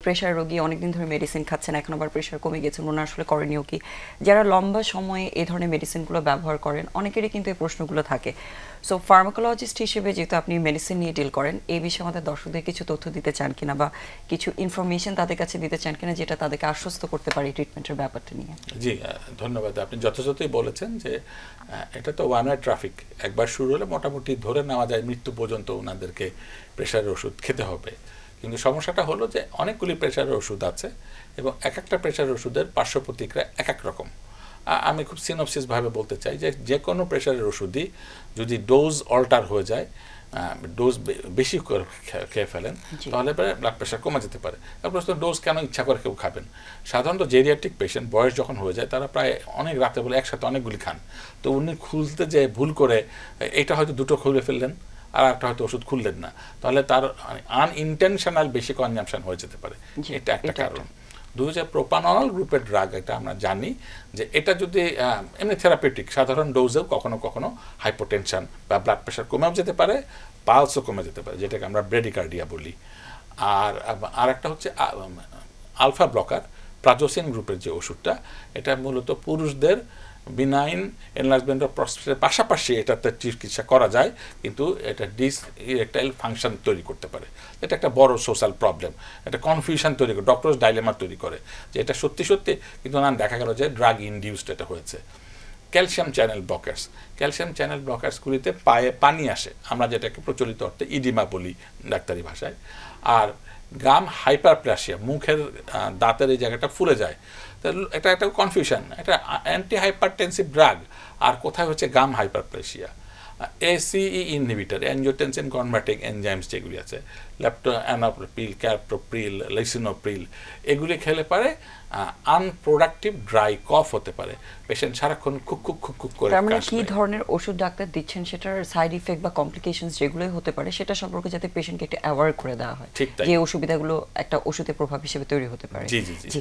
Pressure রোগী অনেকদিন ধরে মেডিসিন খাচ্ছেন, এখন আবার প্রেশার কমে গেছে, ওনার আসলে করণীয় কি? যারা লম্বা সময়ে এই ধরনের মেডিসিনগুলো ব্যবহার করেন অনেকেরই কিন্তু এই প্রশ্নগুলো থাকে। সো ফার্মাকোলজিস্ট হিসেবে যেহেতু আপনি মেডিসিন নিয়ে ডিল করেন, এই বিষয়ে আমাদের দর্শকদের কিছু তথ্য দিতে চান কিনা বা কিছু ইনফরমেশন তাদের কাছে দিতে চান কিনা যেটা তাদেরকে আশ্বস্ত করতে পারে ট্রিটমেন্টের ব্যাপারটা নিয়ে? জি, ধন্যবাদ। আপনি যথাযথই বলেছেন যে এটা তো ওয়ান ওয়ে ট্রাফিক। একবার শুরু হলে মোটামুটি ধরে নেওয়া যায় মৃত্যু পর্যন্ত ওনাদেরকে প্রেশারের ওষুধ খেতে হবে। কিন্তু সমস্যাটা হলো যে অনেকগুলি প্রেশারের ওষুধ আছে এবং এক একটা প্রেশারের ওষুধের পার্শ্ব প্রতিক্রিয়া এক এক রকম। আমি খুব সিনপসিসভাবে বলতে চাই যে যে কোনো প্রেশারের ওষুধই যদি ডোজ অল্টার হয়ে যায়, ডোজ বেশি করে খেয়ে ফেলেন, তাহলে ব্লাড প্রেশার কমে যেতে পারে। প্রশ্ন, ডোজ কেন ইচ্ছা করে কেউ খাবেন? সাধারণত জেরিয়াট্রিক পেশেন্ট বয়স যখন হয়ে যায় তারা প্রায় অনেক রাতে বলে একসাথে অনেকগুলি খান। তো উনি খুলতে যে ভুল করে এটা হয়তো দুটো খুলে ফেললেন আর একটা হয়তো ওষুধ খুললেন না, তাহলে তার আনইনটেনশনাল বেশি কনজাম্পশন হয়ে যেতে পারে। এটা একটা কারণ। প্রোপানল গ্রুপের ড্রাগ, এটা আমরা জানি যে এটা যদি এমনি থেরাপিউটিক সাধারণ ডোজেও কখনো কখনো হাইপোটেনশন বা ব্লাড প্রেশার কমেও যেতে পারে, পালসও কমে যেতে পারে, যেটাকে আমরা ব্রেডিকার্ডিয়া বলি। আর একটা হচ্ছে আলফা ব্লকার, প্রাজোসিন গ্রুপের যে ওষুধটা, এটা মূলত পুরুষদের বিনাইন এনলার্জমেন্ট অফ প্রস্টেটের পাশাপাশি এটাতে চিকিৎসা করা যায়, কিন্তু এটা ডিসইরেকটাইল ফাংশন তৈরি করতে পারে। এটা একটা বড় সোশ্যাল প্রবলেম, এটা কনফিউশন তৈরি করে, ডক্টরস ডাইলেমা তৈরি করে যে এটা সত্যি সত্যি, কিন্তু না দেখা গেল যে ড্রাগ ইনডিউসড এটা হয়েছে। Calcium channel blockers, calcium channel ব্লকার্সগুলিতে পায়ে পানি আসে, আমরা যেটাকে প্রচলিত অর্থে ইডিমা বলি ডাক্তারি ভাষায়। আর গাম হাইপারপ্লাসিয়া, মুখের দাঁতের এই জায়গাটা ফুলে যায়, এটা একটা কনফিউশন। এটা অ্যান্টি হাইপারটেনসিভ ড্রাগ, আর কোথায় হচ্ছে gum hyperplasia. ACE inhibitor, angiotensin converting enzymes যেগুলি আছে, ল্যাপ্টোঅ্যানোপ্রিল, ক্যাপ্টোপ্রিল, লিসিনোপ্রিল, এগুলি খেলে পারে আনপ্রোডাক্টিভ ড্রাই কফ হতে পারে। পেশেন্ট সারাক্ষণ খুক খুক খুক খুক করে। তার মানে কি ধরনের ওষুধ ডাক্তার দিচ্ছেন সেটার সাইড ইফেক্ট বা কমপ্লিকেশনস যেগুলোই হতে পারে সেটা সম্পর্কে যাতে পেশেন্টকে একটু অ্যাওয়ার করে দেওয়া হয়, যে অসুবিধাগুলো একটা ওষুধের প্রভাব হিসেবে তৈরি হতে পারে। জি জি জি।